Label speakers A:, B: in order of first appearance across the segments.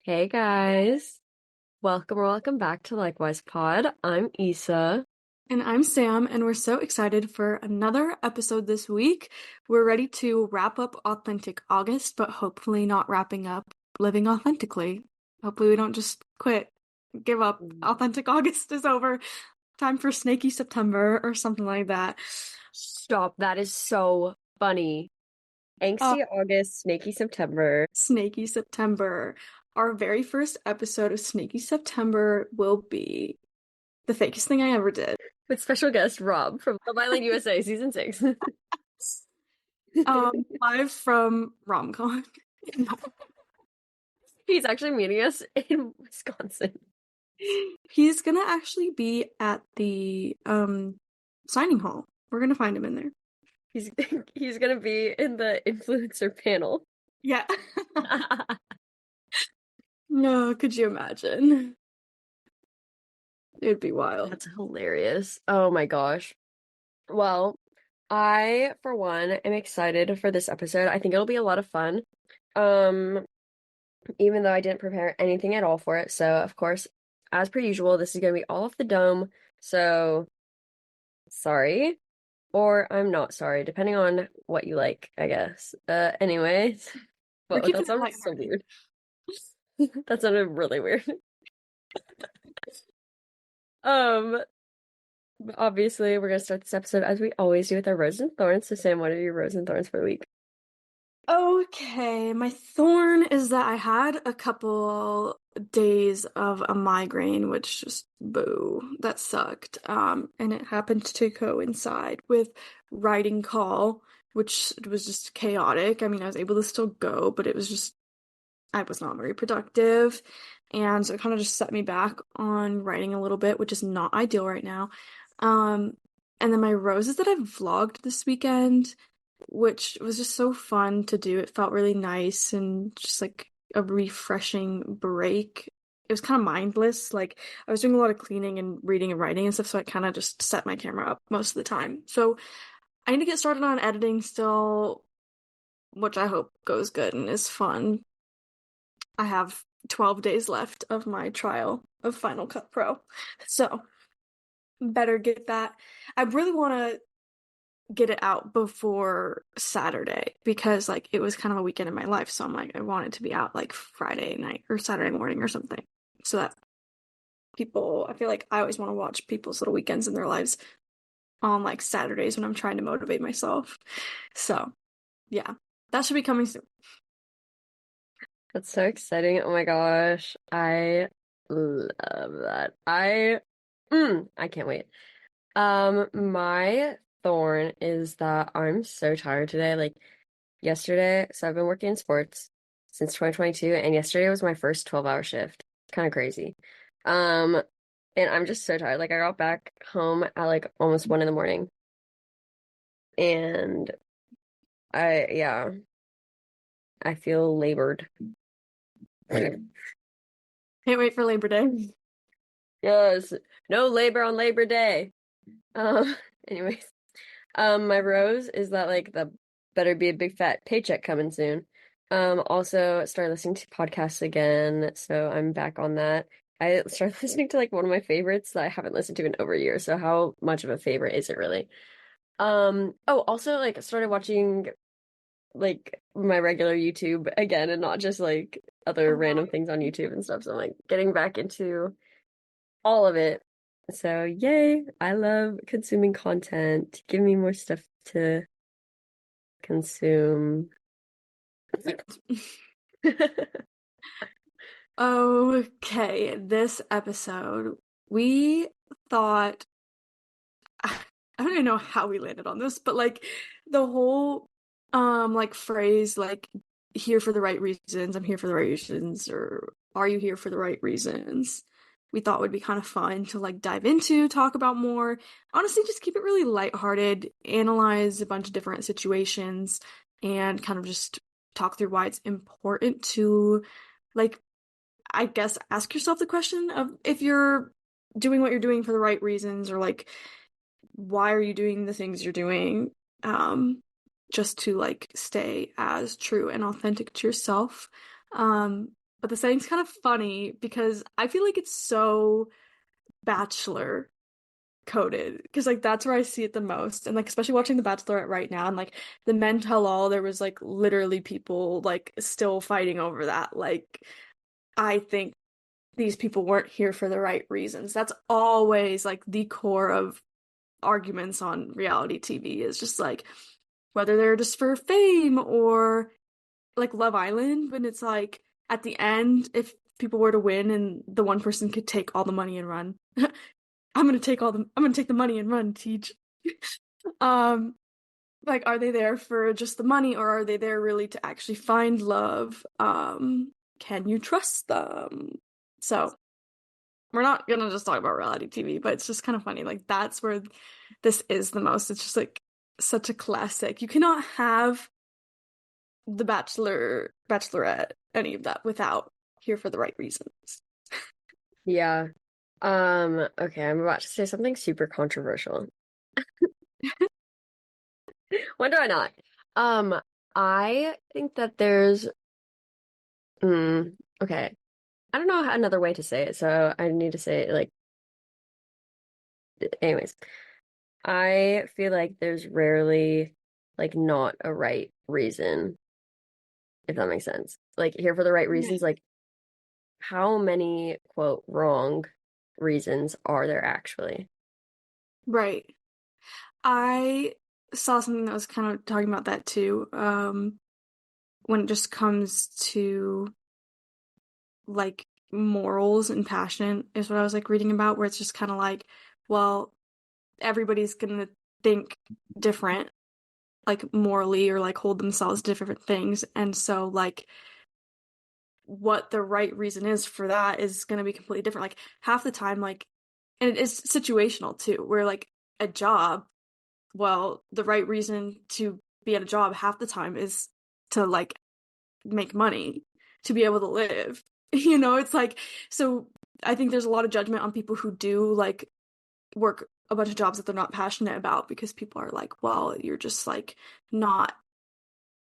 A: Hey guys, welcome back to Likewise Pod. I'm Issa.
B: And I'm Sam, and we're so excited for another episode this week. We're ready to wrap up Authentic August, but hopefully not wrapping up living authentically. Hopefully, we don't just quit, give up. Authentic August is over. Time for Snaky September or something like that.
A: Stop, that is so funny.
B: Uh,
A: Angsty August, snaky September.
B: Snaky September. Our very first episode of Snaky September will be the fakest thing I ever did.
A: With special guest Rob from Love Island USA season 6.
B: Live from RomCon.
A: He's actually meeting us in Wisconsin.
B: He's gonna actually be at the signing hall. We're gonna find him in there.
A: He's he's gonna be in the influencer panel.
B: Yeah. No, could you imagine? It'd be wild.
A: That's hilarious. Oh my gosh. Well, I, for one, am excited for this episode. I think it'll be a lot of fun. Um, even though I didn't prepare anything at all for it. So, of course, as per usual, this is going to be all off the dome. So, sorry. Or I'm not sorry, depending on what you like, I guess. Anyways.
B: We're
A: But
B: keeping
A: that
B: it
A: sounded so
B: lighthearted.
A: weird. That sounded really weird. Um, Obviously, we're going to start this episode as we always do with our roses and thorns. So, Sam, what are your roses and thorns for the week?
B: Okay, my thorn is that I had a couple days of a migraine, which just boo, that sucked. And it happened to coincide with writing call, which was just chaotic. I mean, I was able to still go, but it was just I was not very productive. And so it kind of just set me back on writing a little bit, which is not ideal right now. Um, and then my roses that I vlogged this weekend, which was just so fun to do. It felt really nice and just like a refreshing break. It was kind of mindless. Like I was doing a lot of cleaning and reading and writing and stuff, so I kind of just set my camera up most of the time. So I need to get started on editing still, which I hope goes good and is fun. I have 12 days left of my trial of Final Cut Pro. So, better get that. I really want to get it out before Saturday because like it was kind of a weekend in my life, so I'm like I want it to be out like Friday night or Saturday morning or something. So that people, I feel like I always want to watch people's little weekends in their lives on like Saturdays when I'm trying to motivate myself. So, yeah. That should be coming soon.
A: That's so exciting. Oh my gosh. I love that. I can't wait. My thorn is that I'm so tired today. Like yesterday, so I've been working in sports since 2022, and yesterday was my first 12-hour shift. Kind of crazy. Um, and I'm just so tired. Like I got back home at like almost 1 in the morning. And yeah, I feel labored.
B: Can't wait for Labor Day.
A: Yes, no labor on Labor Day. Um, anyways, my rose is that like the better be a big fat paycheck coming soon. Also started listening to podcasts again, so I'm back on that. I started listening to like one of my favorites that I haven't listened to in over a year, so how much of a favorite is it really? Oh, also like started watching like my regular YouTube again and not just like other random things on YouTube and stuff. So I'm like getting back into all of it. So, yay, I love consuming content. Give me more stuff to consume.
B: Okay, this episode, we thought, I don't even know how we landed on this, but like the whole like phrase like here for the right reasons, I'm here for the right reasons, or are you here for the right reasons? We thought would be kind of fun to like dive into, talk about more. Honestly, just keep it really lighthearted, analyze a bunch of different situations, and kind of just talk through why it's important to like I guess ask yourself the question of if you're doing what you're doing for the right reasons or like why are you doing the things you're doing just to like stay as true and authentic to yourself. but the setting's kind of funny because I feel like it's so Bachelor coded because like that's where I see it the most, and like especially watching The Bachelorette right now, and like the men tell all, there was like literally people like still fighting over that. Like I think these people weren't here for the right reasons. That's always like the core of arguments on reality TV, is just like whether they're just for fame or like Love Island, when it's like at the end, if people were to win and the one person could take all the money and run. I'm gonna take the money and run, Teach. Um, like are they there for just the money, or are they there really to actually find love? Can you trust them? So we're not gonna just talk about reality TV, but it's just kind of funny. Like that's where this is the most. It's just like such a classic. You cannot have The Bachelor, Bachelorette, any of that without Here for the Right Reasons.
A: Yeah. Okay, I'm about to say something super controversial. When do I not? Um, I think that there's okay. I don't know another way to say it, so I need to say it like anyways. I feel like there's rarely like not a right reason, if that makes sense. Like here for the right
B: Yeah.
A: reasons, like how many quote wrong reasons are there actually?
B: Right. I saw something that was kind of talking about that too. When it just comes to like morals and passion is what I was like reading about, where it's just kind of like, well, everybody's gonna think different, like morally, or like hold themselves to different things. And so like what the right reason is for that is gonna be completely different. Like half the time, like, and it is situational too, where like a job, well, the right reason to be at a job half the time is to like make money, to be able to live. It's like, so I think there's a lot of judgment on people who do like work a bunch of jobs that they're not passionate about, because people are like, well, you're just like not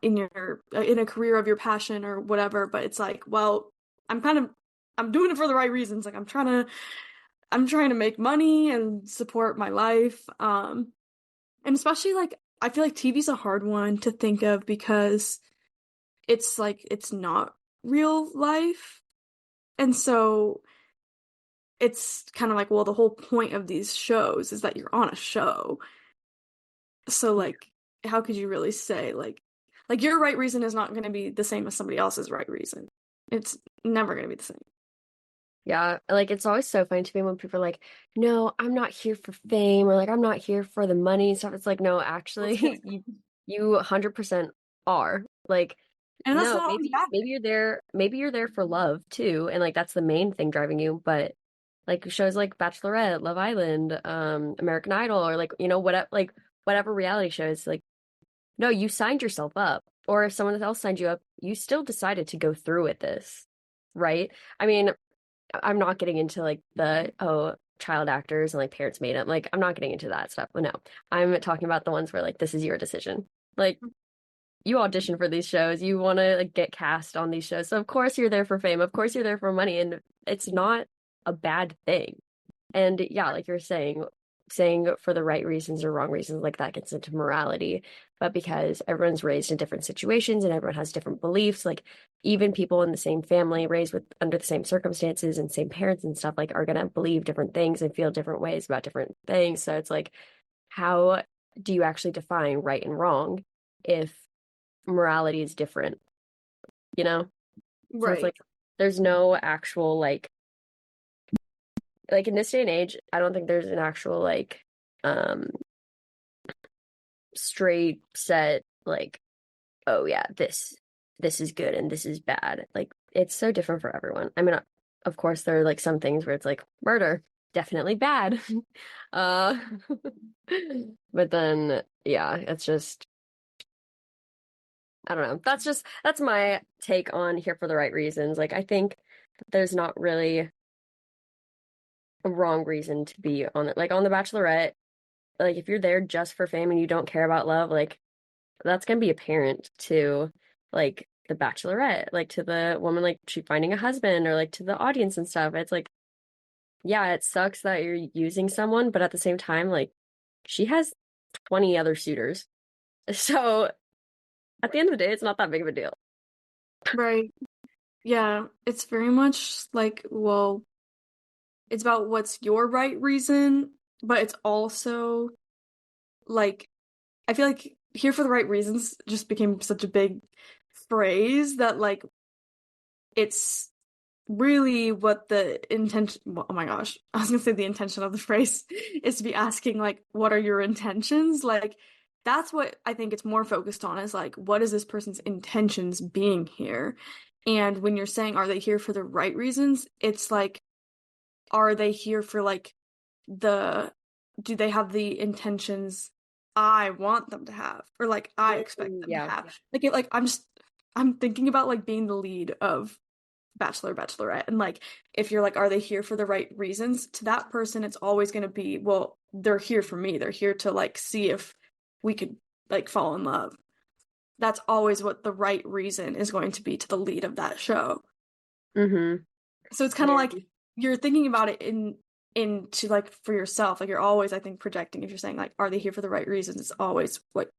B: in a career of your passion or whatever. But it's like, well, I'm doing it for the right reasons. Like I'm trying to make money and support my life. And especially like I feel like TV's a hard one to think of because it's like it's not real life. And so it's kind of like, well, the whole point of these shows is that you're on a show. So like how could you really say like your right reason is not going to be the same as somebody else's right reason. It's never going to be the same.
A: Yeah, like it's always so funny to me when people are like, "No, I'm not here for fame," or like, "I'm not here for the money and stuff." It's like, no,
B: Let's get
A: actually, you 100% are. Like,
B: And that's
A: no,
B: not always bad.
A: maybe you're there for love too, and like that's the main thing driving you. But like shows like Bachelorette, Love Island, American Idol, or like whatever reality shows, like no, you signed yourself up, or if someone else signed you up, you still decided to go through with this, right? I mean. I'm not getting into like the child actors and like parents made it. Like I'm not getting into that stuff. But no, I'm talking about the ones where like this is your decision. Like you audition for these shows, you want to like get cast on these shows. So of course you're there for fame. Of course you're there for money, and it's not a bad thing. And yeah, like you're saying for the right reasons or wrong reasons, like that gets into morality. But because everyone's raised in different situations and everyone has different beliefs, like even people in the same family raised with under the same circumstances and same parents and stuff, like are gonna believe different things and feel different ways about different things. So it's like, how do you actually define right and wrong if morality is different, you know? So it's
B: Right.
A: like there's no actual like in this day and age, I don't think there's an actual um straight set like, oh yeah, this is good and this is bad. Like it's so different for everyone. I mean, of course there are like some things where it's like murder, definitely bad. uh but then yeah, it's just I don't know. That's my take on Here for the Right Reasons. Like I think there's not really a wrong reason to be on it. Like on The Bachelorette, like if you're there just for fame and you don't care about love, like that's gonna be apparent to like the Bachelorette, like to the woman like she finding a husband or like to the audience and stuff. It's like, yeah, it sucks that you're using someone, but at the same time, like she has 20 other suitors. So at the end of the day, it's not that big of a deal.
B: Right. Yeah, it's very much like, well, it's about what's your right reason, but it's also like I feel like here for the right reasons just became such a big phrase that like it's really what the intention, well, oh my gosh, I was gonna say the intention of the phrase is to be asking like what are your intentions? Like that's what I think it's more focused on is like what is this person's intentions being here? And when you're saying are they here for the right reasons, it's like are they here for like the do they have the intentions I want them to have or like I expect them to
A: Yeah.
B: have? Like I'm thinking about like being the lead of Bachelor, Bachelorette, and like if you're like, are they here for the right reasons? To that person, it's always gonna be, well, they're here for me. They're here to like see if we could like fall in love. That's always what the right reason is going to be to the lead of that show.
A: Mm-hmm.
B: So it's kind of
A: Yeah.
B: like you're thinking about it into like for yourself. Like you're always, I think, projecting if you're saying like, are they here for the right reasons? It's always what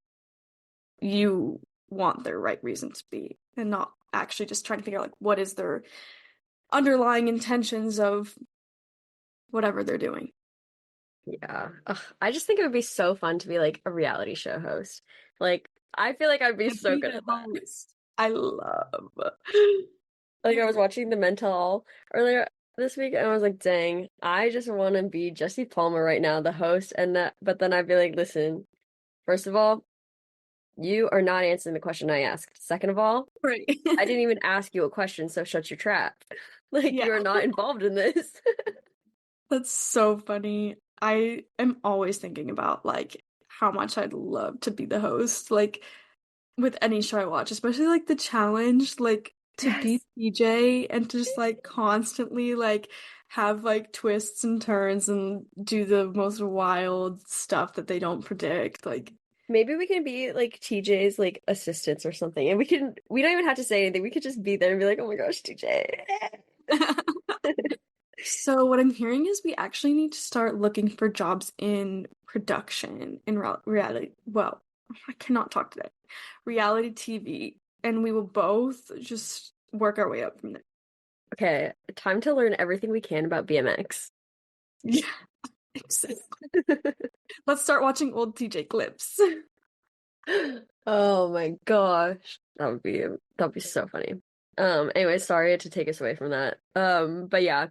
B: you want their right reason to be, and not actually just trying to figure out like what is their underlying intentions of whatever they're doing.
A: Yeah. Ugh, I just think it would be so fun to be like a reality show host. Like, I feel like I'd be
B: And
A: so
B: be
A: good
B: the
A: at that.
B: host. I love.
A: Like, I was watching The Mental All earlier this week, and I was like, dang, I just want to be Jesse Palmer right now, the host. And that, but then I'd be like, listen, first of all, you are not answering the question I asked. Second of all,
B: Right.
A: I didn't even ask you a question, so shut your trap. Like,
B: Yeah,
A: you are not involved in this.
B: that's so funny. I am always thinking about like how much I'd love to be the host, like with any show I watch, especially like the challenge, like to be
A: Yes.
B: PJ and to just like constantly like have like twists and turns and do the most wild stuff that they don't predict. Like
A: Maybe we can be like TJ's like assistants or something, and we don't even have to say anything. We could just be there and be like, "Oh my gosh, TJ."
B: So what I'm hearing is we actually need to start looking for jobs in production, in reality. Well, I cannot talk today. Reality TV, and we will both just work our way up from there.
A: Okay, time to learn everything we can about BMX.
B: Yeah, exactly. Let's start watching old TJ clips.
A: Oh my gosh. That'd be so funny. Anyway, sorry to take us away from that. But yeah,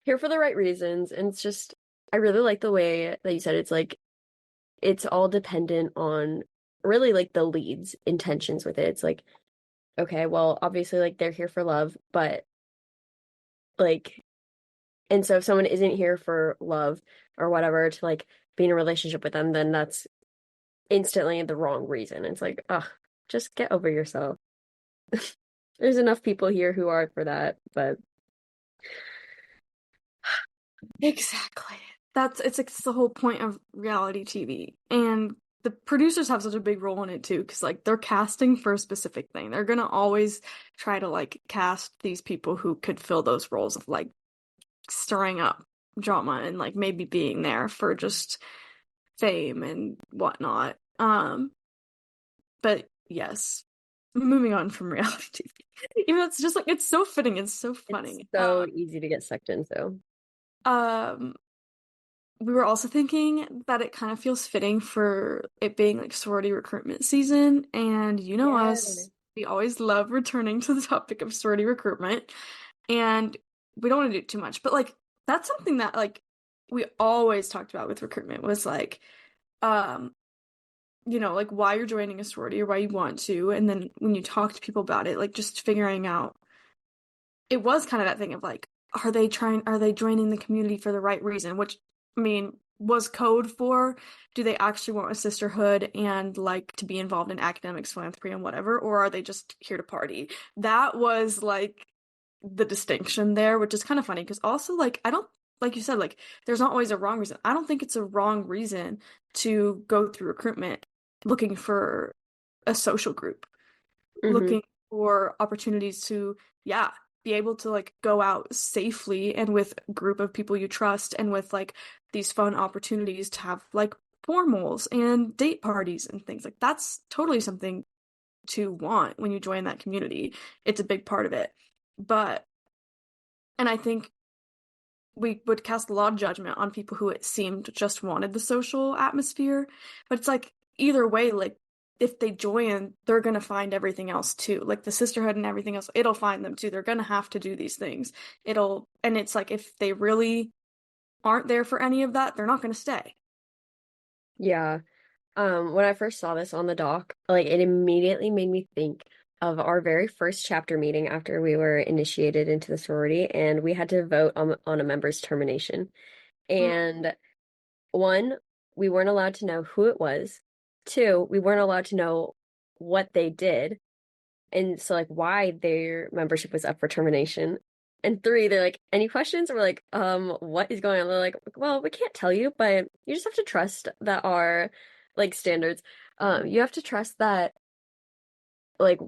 A: here for the right reasons. And it's just I really like the way that you said it's like it's all dependent on really like the lead's intentions with it. It's like, okay, well, obviously like they're here for love, but like and so if someone isn't here for love or whatever to like be in a relationship with them, then that's instantly the wrong reason. It's like, ugh, just get over yourself. There's enough people here who are for that, but
B: Exactly. It's the whole point of reality TV. And the producers have such a big role in it too, because like they're casting for a specific thing. They're gonna always try to like cast these people who could fill those roles of like stirring up drama and like maybe being there for just fame and whatnot. But yes, moving on from reality TV. Even though it's just like it's so fitting, it's so
A: it's
B: funny.
A: so easy to get sucked into.
B: Um, we were also thinking that it kind of feels fitting for it being like sorority recruitment season, and you know
A: Yeah.
B: us, we always love returning to the topic of sorority recruitment, and we don't want to do too much, but like that's something that like we always talked about with recruitment was like, um, like why you're joining a sorority or why you want to, and then when you talk to people about it, like just figuring out it was kind of that thing of like, are they joining the community for the right reason? Which, I mean, was code for do they actually want a sisterhood and like to be involved in academics, philanthropy, and whatever, or are they just here to party? That was like the distinction there, which is kind of funny because also like I don't like you said, like there's not always a wrong reason. I don't think it's a wrong reason to go through recruitment looking for a social group,
A: Hmm.
B: looking for opportunities to, yeah, be able to like go out safely and with a group of people you trust and with like these fun opportunities to have like formals and date parties and things like that's totally something to want when you join that community. It's a big part of it. But, and I think we would cast a lot of judgment on people who it seemed just wanted the social atmosphere. But it's like either way, like if they join, they're gonna find everything else too. Like the sisterhood and everything else, it'll find them too. They're gonna have to do these things. And it's like if they really aren't there for any of that, they're not gonna stay.
A: Yeah. When I first saw this on the doc, like it immediately made me think of our very first chapter meeting after we were initiated into the sorority, and we had to vote on a member's termination.
B: Mm.
A: And one, we weren't allowed to know who it was. Two, we weren't allowed to know what they did, and so like why their membership was up for termination. And three, they're like, any questions? And we're like, what is going on? They're like, well, we can't tell you, but you just have to trust that our like standards. You have to trust that like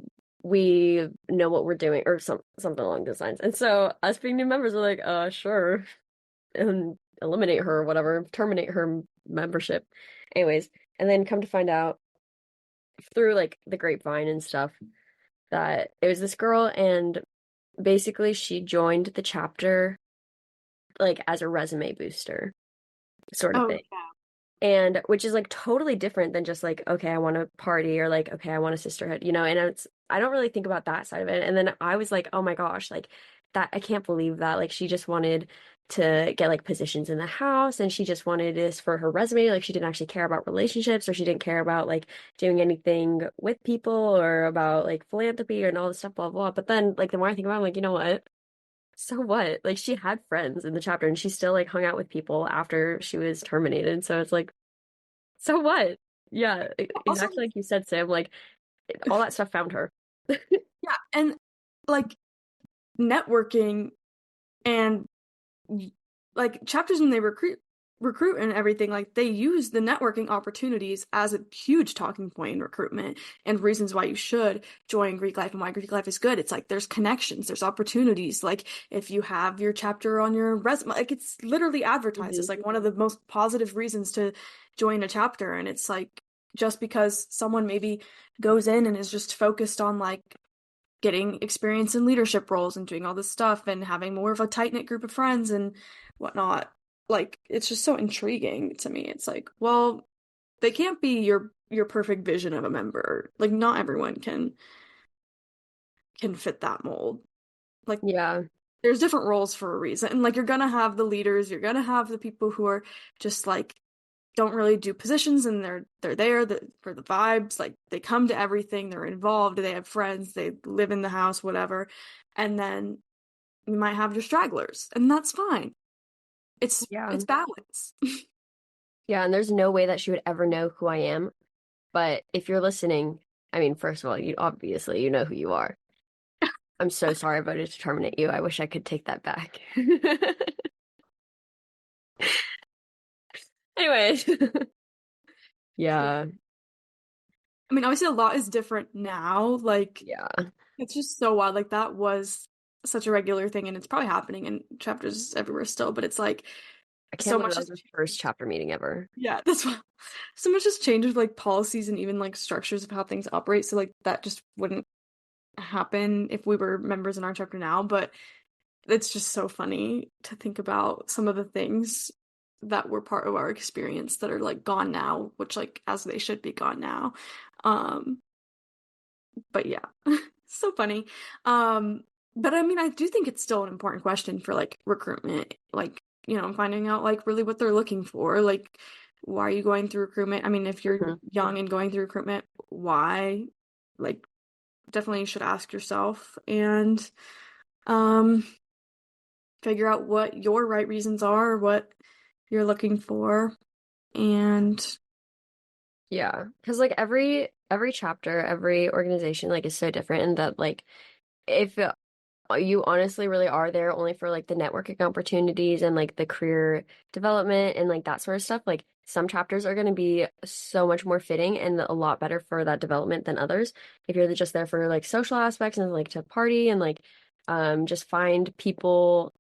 A: we know what we're doing or something along those lines. And so us being new members are like, sure, and eliminate her or whatever, terminate her membership. Anyways, and then come to find out through like the grapevine and stuff that it was this girl and basically she joined the chapter like as a resume booster sort of
B: Oh
A: thing. And which is like totally different than just like, okay, I want to party or like, okay, I want a sisterhood, you know, and I don't really think about that side of it. And then I was like, oh my gosh, like that, I can't believe that. Like she just wanted to get like positions in the house and she just wanted this for her resume. Like she didn't actually care about relationships or she didn't care about like doing anything with people or about like philanthropy and all this stuff, blah, blah. But then like the more I think about it, I'm like, you know what? So what? Like she had friends in the chapter and she still like hung out with people after she was terminated. So it's like, so what? Yeah,
B: also,
A: exactly like you said, Sam. Like all that stuff found her.
B: yeah, and like networking and like chapters when they recruit and everything, like they use the networking opportunities as a huge talking point in recruitment and reasons why you should join Greek life and why Greek life is good. It's like there's connections, there's opportunities. Like if you have your chapter on your resume, like it's literally advertised
A: Hmm.
B: as like one of the most positive reasons to join a chapter. And it's like just because someone maybe goes in and is just focused on like getting experience in leadership roles and doing all this stuff and having more of a tight-knit group of friends and whatnot. Like it's just so intriguing to me. It's like, well, they can't be your perfect vision of a member. Like not everyone can fit that mold. Like
A: Yeah.
B: there's different roles for a reason. And like you're gonna have the leaders, you're gonna have the people who are just like don't really do positions and they're there for the vibes. Like they come to everything, they're involved, they have friends, they live in the house, whatever. And then you might have your stragglers, and that's fine.
A: Yeah.
B: It's balance.
A: Yeah. And there's no way that she would ever know who I am. But if you're listening, I mean, first of all, you obviously you know who you are. I'm so sorry I voted to terminate you. I wish I could take that back. Anyways. Yeah.
B: I mean, obviously a lot is different now. Like
A: Yeah.
B: it's just so wild. Like that was such a regular thing, and it's probably happening in chapters everywhere still. But it's like
A: I can't
B: so
A: believe
B: much
A: that
B: has
A: was the first
B: changed.
A: chapter meeting ever.
B: Yeah, that's why so much has changed with like policies and even like structures of how things operate. So like that just wouldn't happen if we were members in our chapter now. But it's just so funny to think about some of the things that were part of our experience that are like gone now, which like as they should be gone now. Um, but yeah, so funny. Um, but I mean, I do think it's still an important question for like recruitment, like, you know, finding out like really what they're looking for. Like, why are you going through recruitment? I mean, if you're
A: Mhm.
B: young and going through recruitment, why? Like, definitely you should ask yourself and um figure out what your right reasons are, what you're looking for, and
A: Yeah. Because like every chapter, every organization like is so different and that like if you honestly really are there only for like the networking opportunities and like the career development and like that sort of stuff, like some chapters are going to be so much more fitting and a lot better for that development than others. If you're just there for like social aspects and like to party and like just find people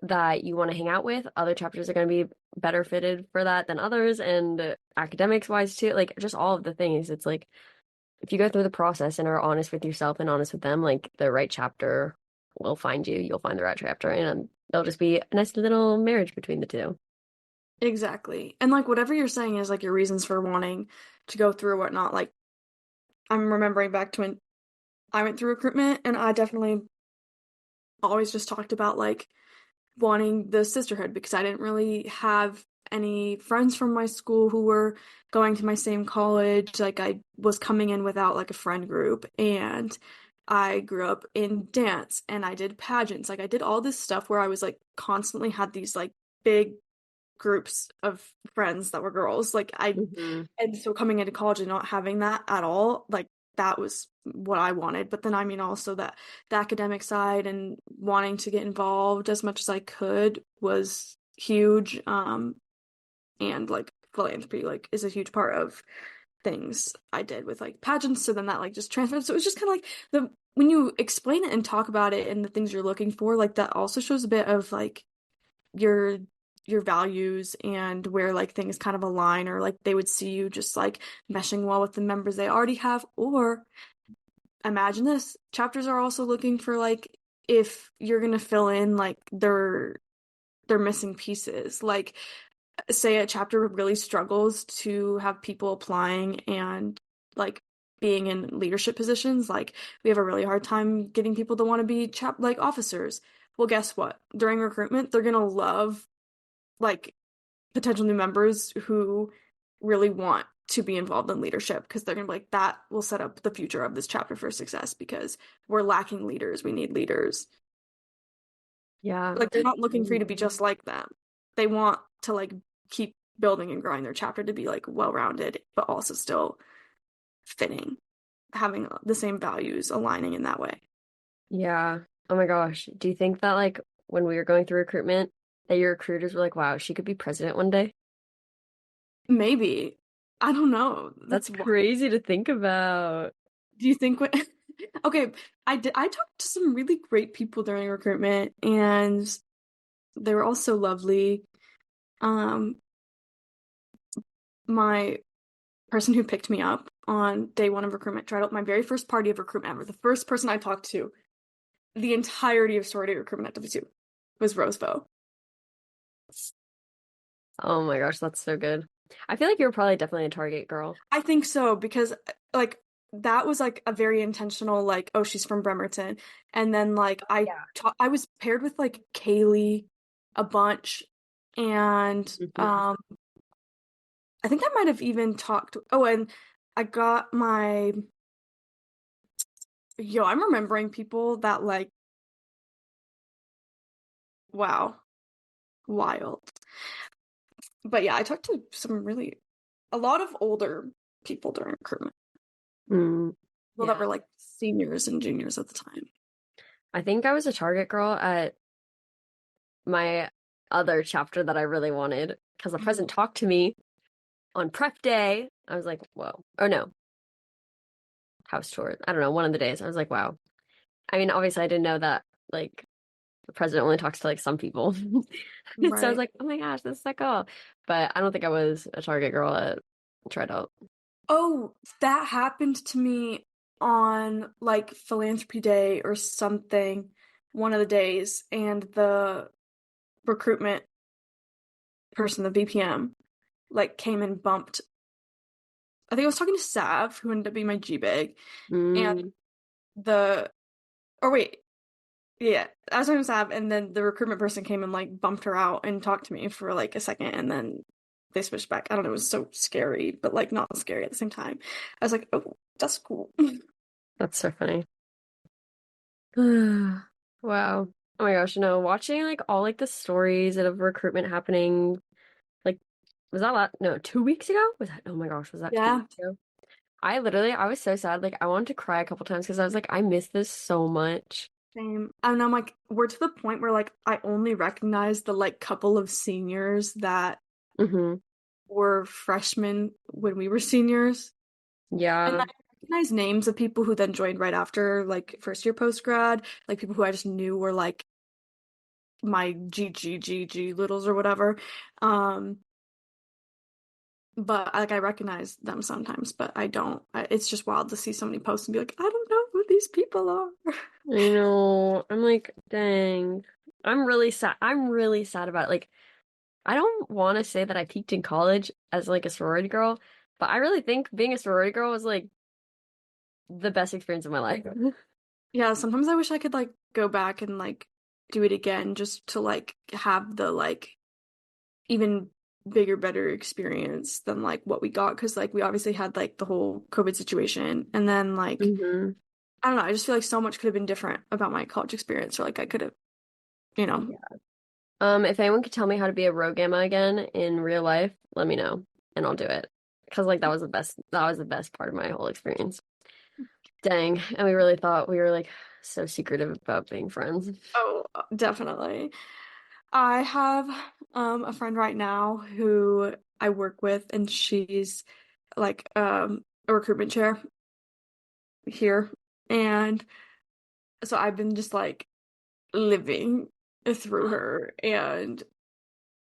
A: that you want to hang out with, other chapters are going to be better fitted for that than others, and academics wise too, like just all of the things. It's like if you go through the process and are honest with yourself and honest with them, like the right chapter will find you. You'll find the right chapter, and there'll just be a nice little marriage between the two.
B: Exactly. And like whatever you're saying is like your reasons for wanting to go through or whatnot. Like I'm remembering back to when I went through recruitment and I definitely always just talked about like wanting the sisterhood because I didn't really have any friends from my school who were going to my same college. Like I was coming in without like a friend group and I grew up in dance and I did pageants. Like I did all this stuff where I was like constantly had these like big groups of friends that were girls.
A: Hmm.
B: And so coming into college and not having that at all, like that was what I wanted. But then I mean also that the academic side and wanting to get involved as much as I could was huge. And like philanthropy like is a huge part of things I did with like pageants. So then that like just transferred. So it was just kind of like the when you explain it and talk about it and the things you're looking for, like that also shows a bit of like your your values and where like things kind of align or like they would see you just like meshing well with the members they already have. Or imagine this, chapters are also looking for like if you're gonna fill in like their missing pieces. Like say a chapter really struggles to have people applying and like being in leadership positions, like we have a really hard time getting people to want to be like officers. Well, guess what? During recruitment, they're gonna love like potential new members who really want to be involved in leadership because they're gonna be like, that will set up the future of this chapter for success because we're lacking leaders. We need leaders.
A: Yeah,
B: Like they're
A: that's
B: not looking for you to be just like them. They want to like keep building and growing their chapter to be like well-rounded, but also still fitting, having the same values aligning in that way.
A: yeah. Oh my gosh. Do you think that like when we were going through recruitment, that your recruiters were like, wow, she could be president one day?
B: Maybe. I don't know.
A: That's
B: That's why.
A: crazy to think about.
B: Do you think what Okay, I talked to some really great people during recruitment and they were all so lovely. Um, my person who picked me up on day one of recruitment tried out my very first party of recruitment ever. The first person I talked to the entirety of sorority recruitment at W2 was Roseville.
A: Oh my gosh, that's so good. I feel like you were probably definitely a Target girl.
B: I think so because like that was like a very intentional like oh she's from Bremerton and then like
A: Yeah.
B: I was paired with like Kaylee a bunch and
A: Hmm.
B: I think I might have even talked oh and I got my I'm remembering people that like wow wild but yeah I talked to some really a lot of older people during recruitment
A: Mm,
B: people that
A: yeah.
B: were like seniors and juniors at the time.
A: I think I was a Target girl at my other chapter that I really wanted because the president talked to me on prep day. I was like, whoa. Or no, house tour. I don't know, one of the days. I was like, wow. I mean, obviously I didn't know that like the president only talks to like some people. So I was
B: Right.
A: like, oh my gosh, this is so cool. But I don't think I was a Target girl at tried out.
B: Oh, that happened to me on like philanthropy day or something, one of the days, and the recruitment person, the VPM, like came and bumped. I think I was talking to Sav, who ended up being my G-Bag, and
A: Mm,
B: the or wait, yeah, I was talking to Sav, and then the recruitment person came and like bumped her out and talked to me for like a second, and then they switched back. I don't know, it was so scary, but like not scary at the same time. I was like, oh, that's cool.
A: that's so funny. Wow. Oh my gosh, no, watching like all like the stories of recruitment happening, like was that no, 2 weeks ago? Was that oh my gosh, was that two
B: Yeah.
A: weeks ago? I was so sad. Like I wanted to cry a couple times because I was like, I miss this so much.
B: Same. And I'm like, we're to the point where like I only recognize the like couple of seniors that
A: Hmm.
B: were freshmen when we were seniors. And
A: Yeah.
B: I recognize names of people who then joined right after, like first year post grad, like people who I just knew were like my GGGG littles or whatever. Um, but like I recognize them sometimes, but I don't. It's just wild to see so many posts and be like, I don't know who these people are.
A: I know. I'm like, dang. I'm really sad. I'm really sad about it. Like, I don't want to say that I peaked in college as like a sorority girl, but I really think being a sorority girl was like the best experience of my life.
B: Yeah, sometimes I wish I could like go back and like do it again just to like have the like even bigger, better experience than like what we got because like we obviously had like the whole COVID situation and then like
A: hmm
B: I don't know, I just feel like so much could have been different about my college experience or like I could have, you know.
A: Yeah. If anyone could tell me how to be a rogue gamma again in real life, let me know and I'll do it. Because like that was the best part of my whole experience. Dang. And we really thought we were like so secretive about being friends.
B: Oh, definitely. I have a friend right now who I work with and she's like a recruitment chair here and so I've been just like living through her and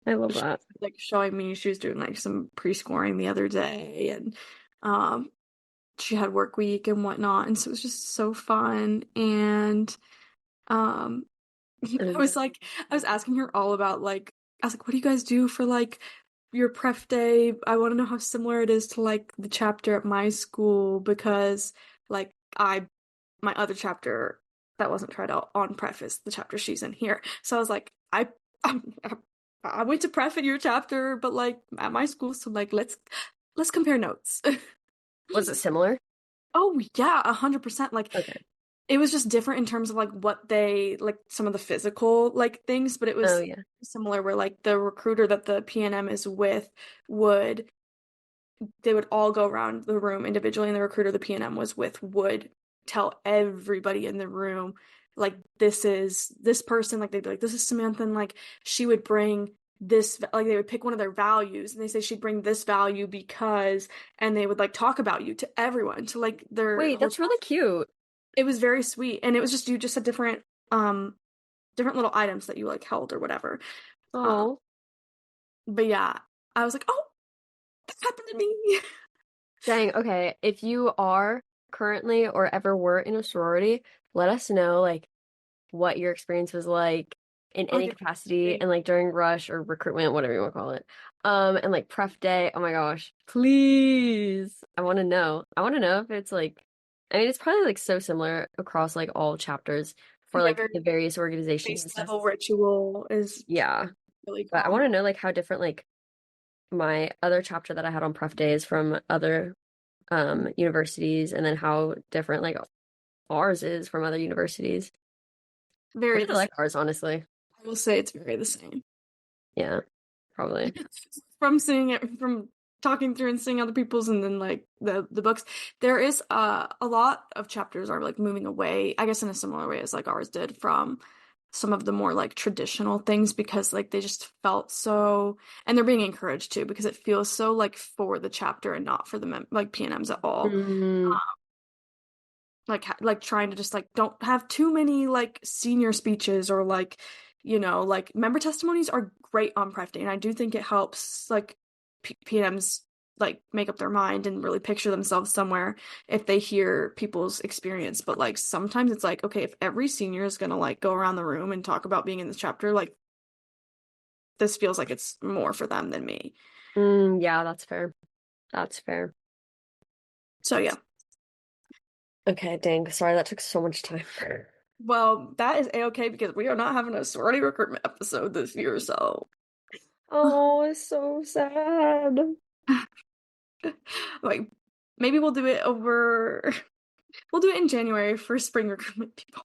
A: I love
B: she
A: that.
B: was like showing me she was doing like some pre-scoring the other day and um she had work week and whatnot and so it was just so fun and um I
A: And
B: was like I was asking her all about like I was like what do you guys do for like your pref day? I want to know how similar it is to like the chapter at my school because like I my other chapter that wasn't tried out on pref is the chapter she's in here. So I was like I, I went to pref at your chapter, but like at my school, so like let's compare notes.
A: was it similar?
B: Oh yeah, 100%. Like
A: Okay.
B: it was just different in terms of like what they like some of the physical like things, but it
A: Oh
B: was
A: yeah.
B: similar where like the recruiter that the PNM is with would they would all go around the room individually and the recruiter the PNM was with would tell everybody in the room like this is this person like they'd be like this is Samantha and like she would bring this like they would pick one of their values and they say she'd bring this value because and they would like talk about you to everyone to like their
A: Wait,
B: whole
A: that's really cute.
B: it was very sweet and it was just you just had different different little items that you like held or whatever um
A: Oh,
B: but yeah I was like oh that happened to me.
A: dang. Okay. If you are currently or ever were in a sorority, let us know like what your experience was like in
B: Oh
A: any
B: yeah.
A: capacity and like during rush or recruitment, whatever you want to call it. And like pref day. Oh my gosh. Please. I want to know. I want to know if it's like I mean it's probably like so similar across like all chapters for
B: Yeah,
A: like
B: very
A: the various organizations
B: base
A: and stuff.
B: level ritual is
A: Yeah.
B: really
A: But I want to
B: common.
A: know like how different like my other chapter that I had on pref days from other universities and then how different like ours is from other universities. I
B: Very
A: really
B: the same.
A: like ours, honestly.
B: I will say it's very the same.
A: Yeah, probably.
B: From seeing it, from talking through and seeing other people's, and then like the books, there is a lot of chapters are like moving away. I guess in a similar way as like ours did from some of the more like traditional things because like they just felt so, and they're being encouraged to because it feels so like for the chapter and not for the like PNMs at all.
A: Mm,
B: Like trying to just like don't have too many like senior speeches or like like member testimonies are great on pref day and I do think it helps like PMs like make up their mind and really picture themselves somewhere if they hear people's experience but like sometimes it's like okay if every senior is gonna like go around the room and talk about being in this chapter like this feels like it's more for them than me
A: yeah, that's fair. That's fair.
B: so yeah.
A: Okay, dang. Sorry, that took so much time.
B: Well, that is a-okay because we are not having a sorority recruitment episode this year so
A: Oh, it's so sad.
B: like maybe we'll do it over we'll do it in January for spring recruitment people.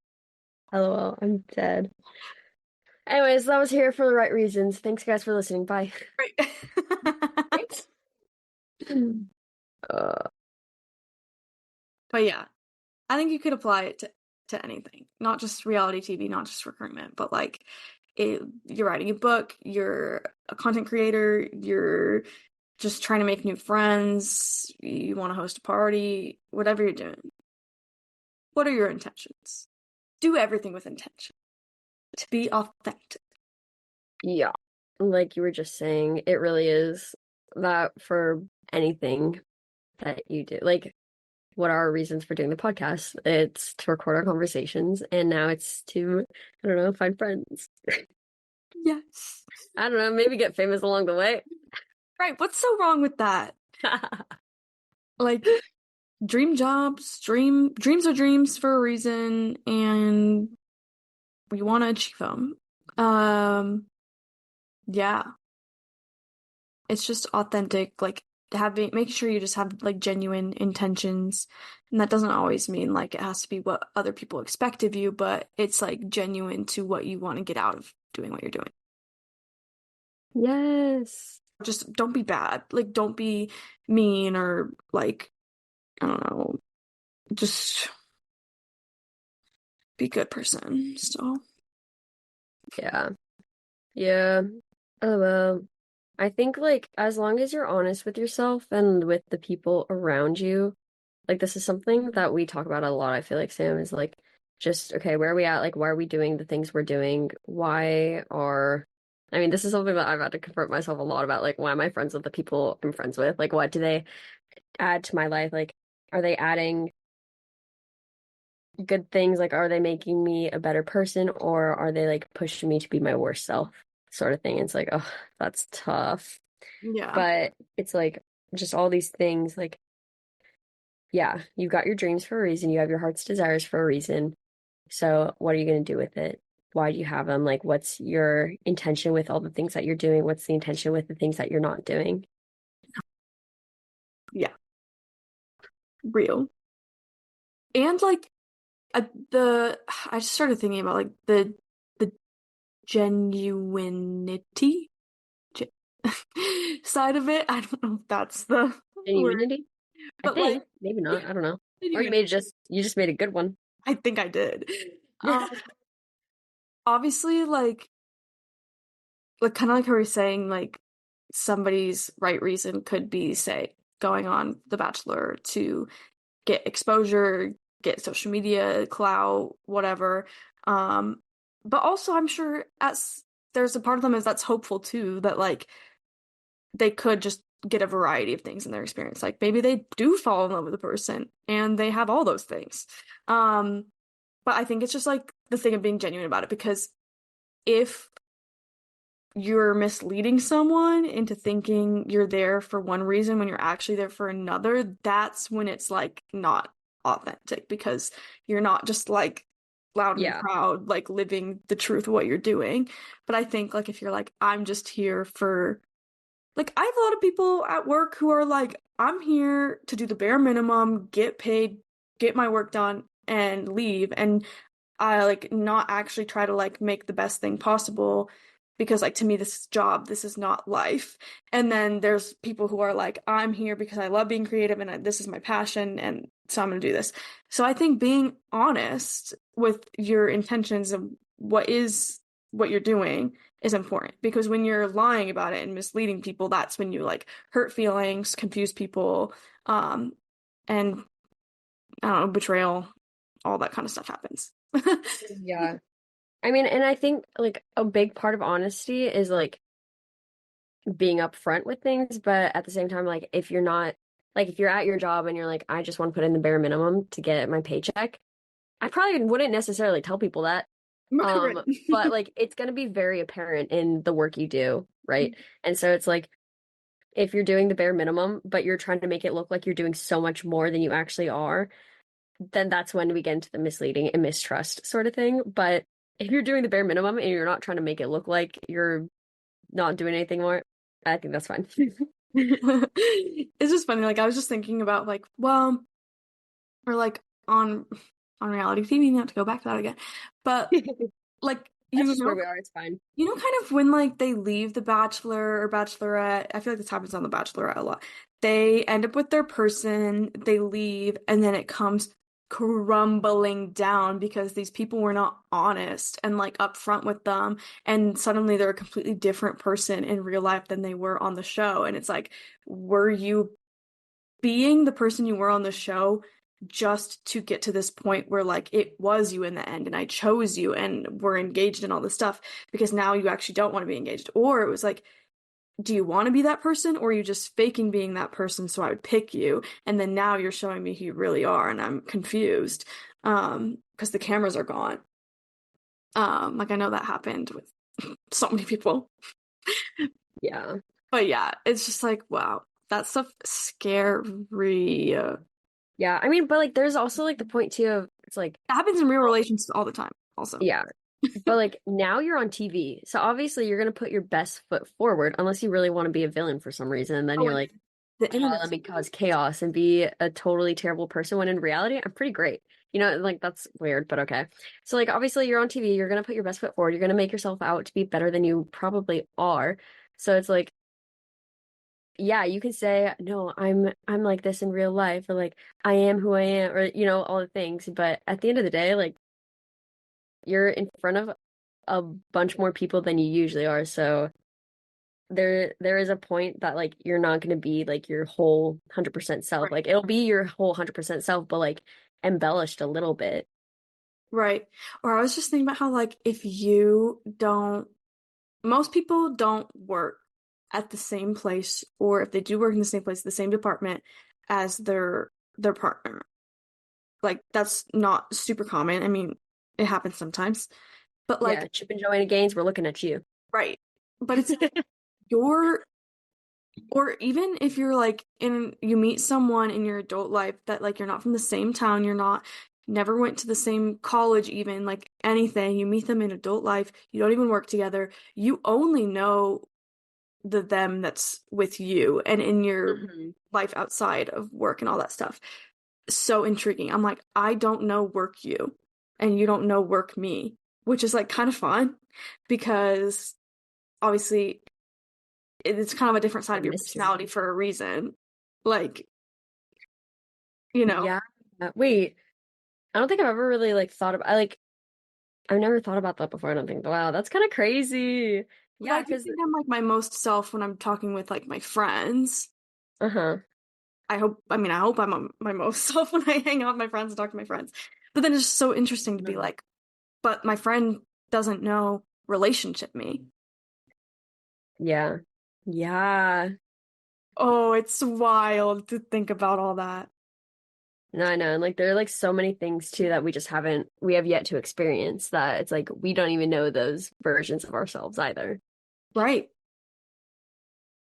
A: LOL, I'm dead. Anyways, that was here for the right reasons. Thanks, guys, for listening. Bye.
B: Right.
A: Uh,
B: But yeah, I think you could apply it to anything, not just reality TV, not just recruitment, but like you're writing a book, you're a content creator, you're just trying to make new friends, you want to host a party, whatever you're doing. What are your intentions? Do everything with intention to be authentic.
A: Yeah. Like you were just saying, it really is that for anything that you do. Like, what are our reasons for doing the podcast? It's to record our conversations, and now it's to, I don't know, find friends.
B: Yes.
A: I don't know, maybe get famous along the way.
B: Right. What's so wrong with that? Like, dream jobs, dreams are dreams for a reason, and we want to achieve them. Yeah, it's just authentic, like making sure you just have like genuine intentions. And that doesn't always mean like it has to be what other people expect of you, but it's like genuine to what you want to get out of doing what you're doing.
A: Yes.
B: Just don't be bad. Like, don't be mean or like, I don't know, just be a good person. So,
A: Yeah. Yeah. Oh well. I think like as long as you're honest with yourself and with the people around you, like this is something that we talk about a lot, I feel like Sam is like just okay, where are we at? Like why are we doing the things we're doing? Why are I mean, this is something that I've had to confront myself a lot about, like why am I friends with the people I'm friends with? Like what do they add to my life? Like are they adding good things? Like are they making me a better person or are they like pushing me to be my worst self sort of thing? It's like, oh, that's tough.
B: yeah.
A: But it's like just all these things like yeah, you've got your dreams for a reason, you have your heart's desires for a reason. So what are you going to do with it? Why do you have them? Like what's your intention with all the things that you're doing? What's the intention with the things that you're not doing?
B: Yeah. Real. And like the I just started thinking about like the genuinity ge- side of it. I don't know if that's the word,
A: Genuinity? I
B: but like
A: think. Maybe not. I don't know. Or
B: genuine.
A: you just made a good one.
B: I think I did. Um, Obviously, like kind of like how we were saying, like somebody's right reason could be, say, going on The Bachelor to get exposure, get social media clout, whatever. Um, but also I'm sure as there's a part of them is that's hopeful too, that like they could just get a variety of things in their experience. Like maybe they do fall in love with a person and they have all those things. Um, but I think it's just like the thing of being genuine about it, because if you're misleading someone into thinking you're there for one reason when you're actually there for another, that's when it's like not authentic, because you're not just like loud and
A: Yeah.
B: proud, like living the truth of what you're doing. But I think like if you're like, I'm just here for like, I have a lot of people at work who are like, I'm here to do the bare minimum, get paid, get my work done, and leave. And I like not actually try to like make the best thing possible, because like to me this is job, this is not life. And then there's people who are like, I'm here because I love being creative and this is my passion, and so I'm going to do this. So I think being honest with your intentions of what you're doing is important, because when you're lying about it and misleading people, that's when you like hurt feelings, confuse people, and I don't know, betrayal, all that kind of stuff happens.
A: Yeah. I mean, and I think like a big part of honesty is like being upfront with things, but at the same time, like if you're not like if you're at your job and you're like, I just want to put in the bare minimum to get my paycheck, I probably wouldn't necessarily tell people that.
B: Right.
A: But like it's gonna be very apparent in the work you do, right? And so it's like if you're doing the bare minimum, but you're trying to make it look like you're doing so much more than you actually are, then that's when we get into the misleading and mistrust sort of thing. But if you're doing the bare minimum and you're not trying to make it look like you're not doing anything more, I think that's fine.
B: It's just funny. Like I was just thinking about like, well, or like on reality TV, not to go back to that again. But like
A: That's just where we are. It's fine.
B: kind of when like they leave The Bachelor or Bachelorette, I feel like this happens on The Bachelorette a lot. They end up with their person, they leave, and then it comes crumbling down because these people were not honest and like upfront with them, and suddenly they're a completely different person in real life than they were on the show. And it's like, were you being the person you were on the show just to get to this point where like it was you in the end and I chose you and we're engaged in all this stuff because now you actually don't want to be engaged? Or it was like, do you want to be that person, or are you just faking being that person so I would pick you? And then now you're showing me who you really are and I'm confused because the cameras are gone. Like I know that happened with so many people.
A: Yeah.
B: But yeah, it's just like, wow, that stuff scary. That
A: Yeah. I mean, but like there's also like the point too of it's like,
B: happens in real relations all the time, also.
A: yeah. But like now you're on TV. So obviously you're gonna put your best foot forward unless you really want to be a villain for some reason. And then
B: Oh,
A: you're
B: and
A: like,
B: the
A: oh,
B: internet.
A: let me cause chaos and be a totally terrible person when in reality I'm pretty great. You know, like that's weird, but okay. So like obviously you're on TV, you're gonna put your best foot forward. You're gonna make yourself out to be better than you probably are. So it's like, yeah, you can say, no, I'm like this in real life, or like I am who I am, or you know, all the things. But at the end of the day, like you're in front of a bunch more people than you usually are. So there is a point that like you're not going to be like your whole 100% self.
B: Right.
A: Like it'll be your whole 100% self, but like embellished a little bit.
B: Right. Or I was just thinking about how like if you don't, most people don't work at the same place, or if they do work in the same place, the same department as their partner. Like that's not super common. I mean, it happens sometimes. But
A: Yeah,
B: like,
A: Chip and Joanna Gaines, we're looking at you.
B: right. But it's like you're, or even if you're like in, you meet someone in your adult life that like you're not from the same town, you're not, never went to the same college, even like anything, you meet them in adult life, you don't even work together, you only know the them that's with you and in your
A: Hmm.
B: life outside of work and all that stuff. So intriguing. I'm like, I don't know work you and you don't know work me, which is like kind of fun because obviously it's kind of a different side
A: The
B: of your
A: mystery.
B: personality for a reason. Like, you know,
A: Yeah. Wait, I don't think I've ever really like thought about I like I've never thought about that before, I don't think. Wow, that's kind of crazy.
B: but I
A: Yeah,
B: do
A: because
B: think I'm like my most self when I'm talking with like my friends.
A: uh-huh.
B: I hope I'm my most self when I hang out with my friends and talk to my friends. But then it's just so interesting to be like, but my friend doesn't know relationship me.
A: Yeah. Yeah.
B: Oh, it's wild to think about all that.
A: No, I know. And like there are like so many things too that we have yet to experience that it's like we don't even know those versions of ourselves either.
B: Right.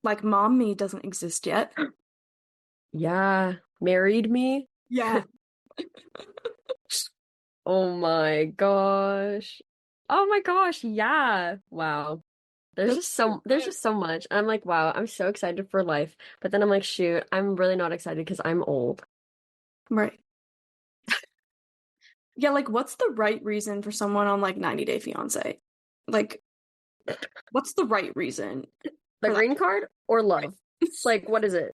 B: Like mom me doesn't exist yet.
A: Yeah. Married me?
B: Yeah.
A: Oh my gosh. Oh my gosh, yeah. Wow.
B: That's pretty
A: There's
B: wild.
A: just so much. I'm like, wow, I'm so excited for life. But then I'm like, shoot, I'm really not excited because I'm old.
B: Right. Yeah, like what's the right reason for someone on like 90 Day Fiancé? Like, what's the right reason
A: The
B: for that?
A: green card or love?
B: Right.
A: Like, what is it?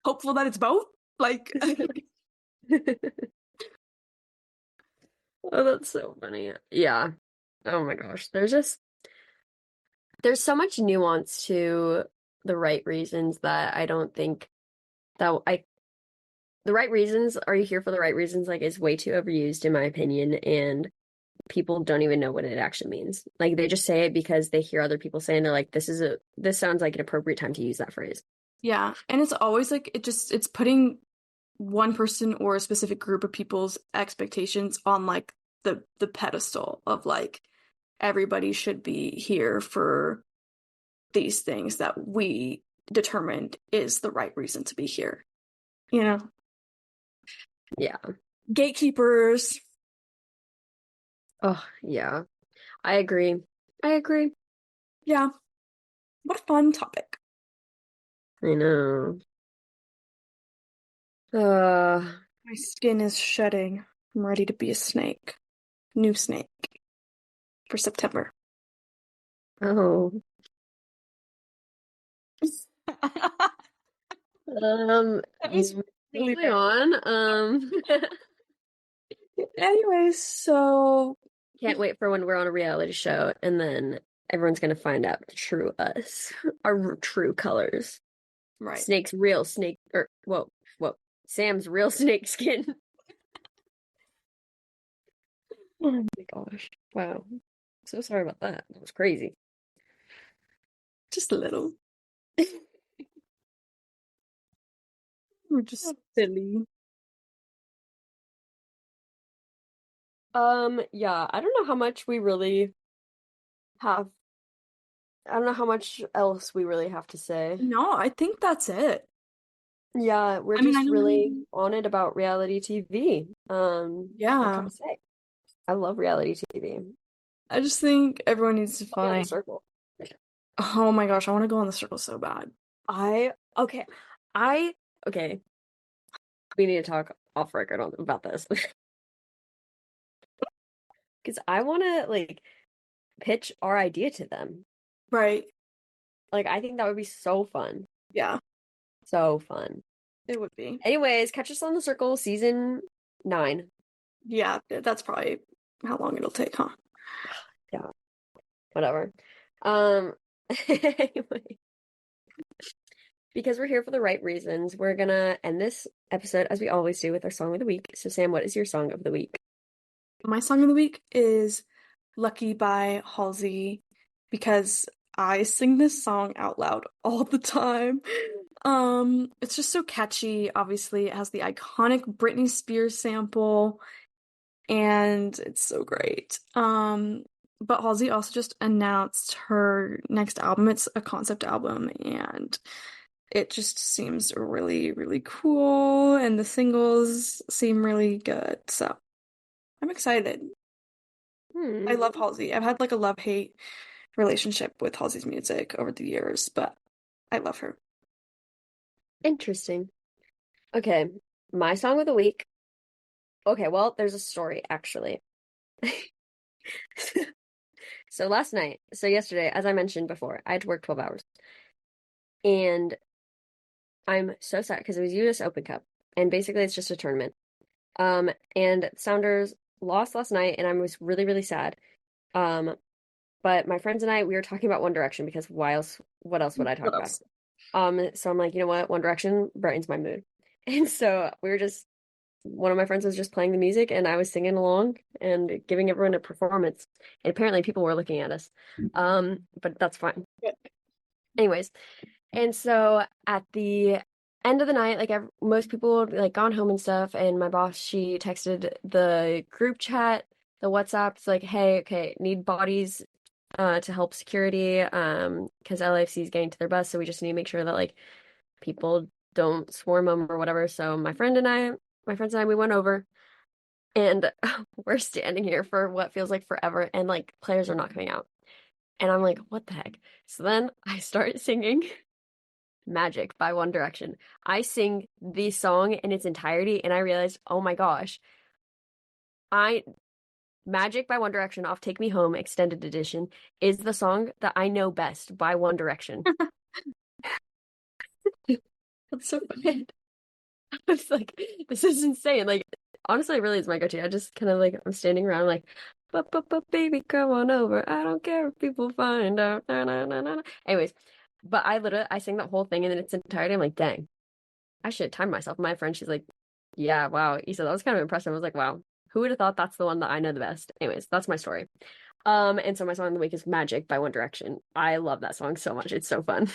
B: Hopeful that it's both. Like,
A: Oh, that's so funny. Yeah. Oh my gosh. There's so much nuance to the right reasons that I don't think that I the right reasons, are you here for the right reasons, like is way too overused in my opinion, and people don't even know what it actually means. Like they just say it because they hear other people say and they're like, this sounds like an appropriate time to use that phrase.
B: yeah. And it's always like it's putting one person or a specific group of people's expectations on like the pedestal of like everybody should be here for these things that we determined is the right reason to be here. You know,
A: Yeah.
B: gatekeepers.
A: Oh, yeah. I agree. I agree.
B: Yeah, what a fun topic.
A: I know. Uh,
B: My skin is shedding. I'm ready to be a snake. New snake for September.
A: oh.
B: That is
A: Um,
B: that is Leave
A: Moving
B: it.
A: on.
B: Anyways, so
A: Can't wait for when we're on a reality show and then everyone's gonna find out the true us, our true colors.
B: right.
A: Snake's real snake, or whoa, Sam's real snake skin. Oh my gosh. Wow. So sorry about that. That was crazy.
B: Just a little. We're just silly.
A: Yeah, I don't know how much we really have. I don't know how much else we really have to say.
B: No, I think that's it.
A: Yeah, we're
B: I mean, I
A: just
B: know.
A: really on it about reality TV. What can
B: Yeah.
A: I say? I love reality TV.
B: I just think everyone needs to
A: Put me on the
B: find.
A: circle.
B: Oh my gosh, I want to go on the circle so bad.
A: I okay. I okay. We need to talk off record about this because I want to like pitch our idea to them.
B: Right.
A: Like I think that would be so fun.
B: Yeah,
A: So fun.
B: it would be.
A: Anyways, catch us on the circle season 9.
B: Yeah, that's probably how long it'll take, huh?
A: Yeah, whatever. Um anyway, because we're here for the right reasons, we're gonna end this episode as we always do with our song of the week. So Sam, what is your song of the week?
B: My song of the week is Lucky by Halsey because I sing this song out loud all the time. It's just so catchy. Obviously, it has the iconic Britney Spears sample, and it's so great. But Halsey also just announced her next album. It's a concept album, and it just seems really, really cool, and the singles seem really good. So I'm excited. I
A: Hmm,
B: love Halsey. I've had like a love-hate relationship with Halsey's music over the years, but I love her.
A: interesting. Okay, my song of the week. Okay, well, there's a story actually. So yesterday, as I mentioned before, I had to work 12 hours. And I'm so sad because it was US Open Cup. And basically it's just a tournament. And Sounders lost last night and I was really, really sad. Um, but my friends and I, we were talking about One Direction because what else would I talk
B: What
A: about?
B: else?
A: So I'm like, you know what? One Direction brightens my mood. And so we were just one of my friends was just playing the music and I was singing along and giving everyone a performance. And apparently people were looking at us. But that's fine. Anyways, and so at the end of the night, like most people had like gone home and stuff, and my boss, she texted the group chat, the WhatsApp, it's like, hey, okay, need bodies to help security because LAFC is getting to their bus, so we just need to make sure that like people don't swarm them or whatever. So my friends and I, we went over and we're standing here for what feels like forever, and like players are not coming out. And I'm like, what the heck? So then I start singing Magic by One Direction. I sing the song in its entirety and I realized, oh my gosh, I Magic by One Direction off Take Me Home Extended Edition is the song that I know best by One Direction.
B: That's so funny.
A: And I was like, this is insane. Like, honestly, it really is my go-to. I just kind of like, I'm standing around like, but, baby, come on over. I don't care if people find out. Na, na, na, na, na. Anyways, but I sang that whole thing in its entirety. I'm like, dang. I should time myself. My friend, she's like, yeah, wow. Issa, that was kind of impressive. I was like, wow, who would have thought that's the one that I know the best? Anyways, that's my story. And so my song of the week is Magic by One Direction. I love that song so much. It's so fun.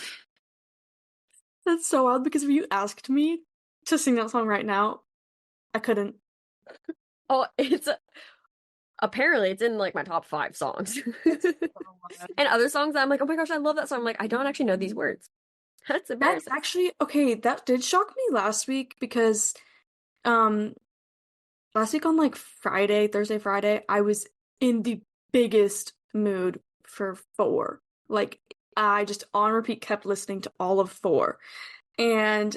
B: That's so odd because if you asked me to sing that song right now, I couldn't.
A: Oh, apparently it's in like my top 5 songs. And other songs I'm like, oh my gosh, I love that song. I'm like, I don't actually know these words. That's
B: That
A: embarrassing.
B: actually, okay, that did shock me last week because um last week on like Friday, Thursday, Friday, I was in the biggest mood for four. Like I just on repeat kept listening to all of four. And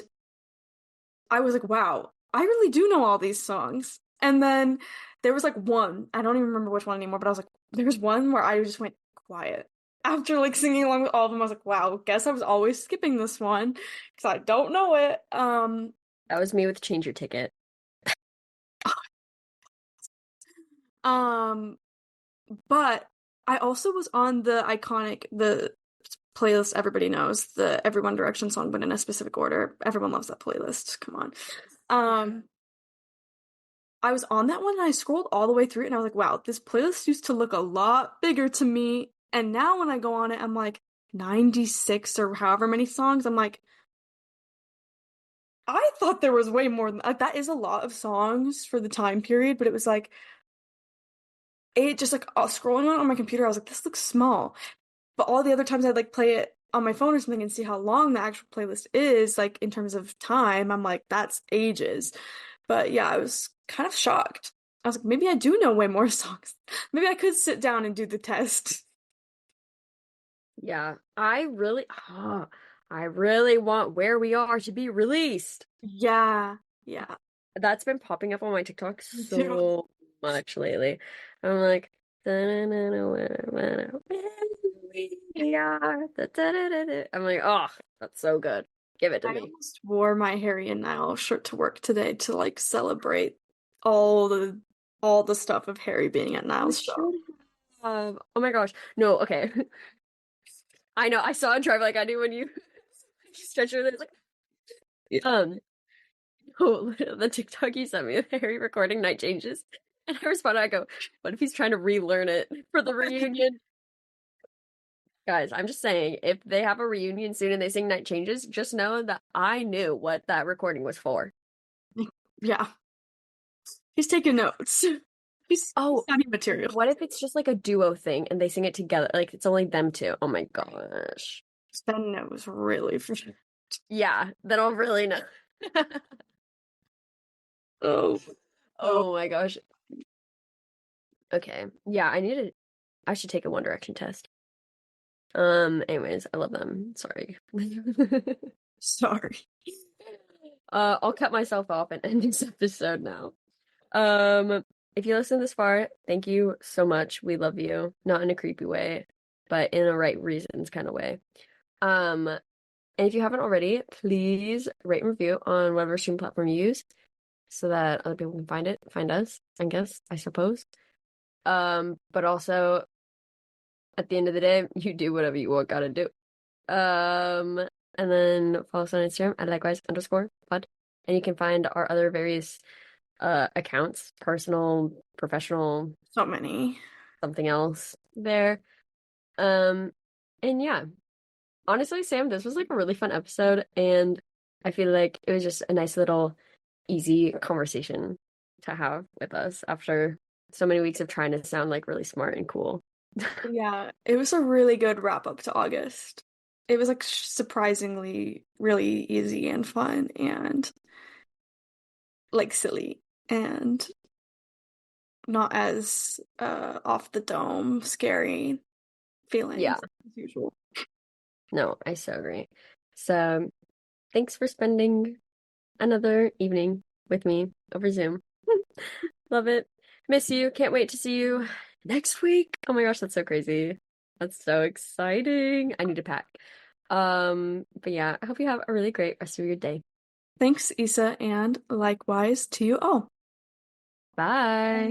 B: I was like, wow, I really do know all these songs. And then there was like one, I don't even remember which one anymore, but I was like, there was one where I just went quiet. After like singing along with all of them, I was like, wow, guess I was always skipping this one because I don't know it.
A: That was me with Change Your Ticket.
B: Um, but I also was on the playlist everybody knows, the Every One Direction song, but in a specific order. Everyone loves that playlist. Come on. Um, I was on that one and I scrolled all the way through it and I was like, wow, this playlist used to look a lot bigger to me. And now when I go on it, I'm like 96 or however many songs. I'm like, I thought there was way more than that is a lot of songs for the time period, but it was like it just like scrolling on my computer, I was like, this looks small. But all the other times I'd like play it on my phone or something and see how long the actual playlist is, like in terms of time, I'm like, that's ages. But yeah, I was kind of shocked. I was like, maybe I do know way more songs. Maybe I could sit down and do the test.
A: Yeah, I really want Where We Are to be released.
B: Yeah, yeah,
A: That's been popping up on my TikTok
B: me too.
A: so much lately. I'm like, "Da-na-na-na, where we are. Da-da-da-da-da." I'm like, oh, that's so good. Give it to
B: I
A: me.
B: almost wore my Harry and Nile shirt to work today to like celebrate all the all the stuff of Harry being at
A: You
B: Niall's show.
A: should have. Oh my gosh. No, okay. I know. I saw it drive like I knew when you stretch your legs. Like,
B: Yeah.
A: um, oh, the TikTok you sent me of Harry recording Night Changes. And I responded, I go, what if he's trying to relearn it for the reunion? Guys, I'm just saying, if they have a reunion soon and they sing Night Changes, just know that I knew what that recording was for.
B: Yeah. He's taking notes. He's
A: Oh,
B: studying material.
A: what if it's just like a duo thing and they sing it together? Like it's only them two. Oh my gosh.
B: Ben knows really for sure.
A: Yeah, then I'll really know.
B: Oh, oh.
A: Oh my gosh. Okay. Yeah, I should take a One Direction test. Anyways, I love them. Sorry.
B: Sorry.
A: I'll cut myself off and end this episode now. Um, if you listen this far, thank you so much. We love you. Not in a creepy way, but in a right reasons kind of way. And if you haven't already, please rate and review on whatever stream platform you use so that other people can find us, I guess, I suppose. But also at the end of the day, you do whatever you want, gotta do. Um, and then follow us on Instagram at likewise_pod. And you can find our other various accounts, personal, professional,
B: So many.
A: something else there. Um, and yeah, honestly, Sam, this was like a really fun episode, and I feel like it was just a nice little easy conversation to have with us after so many weeks of trying to sound like really smart and cool.
B: Yeah, it was a really good wrap up to August. It was like surprisingly really easy and fun and like silly and not as off the dome scary
A: Yeah,
B: feelings as usual.
A: no, I so agree. So thanks for spending another evening with me over Zoom. Love it. Miss you. Can't wait to see you next week. Oh my gosh, that's so crazy. That's so exciting. I need to pack. But yeah, I hope you have a really great rest of your day.
B: Thanks, Issa, and likewise to you all.
A: Bye.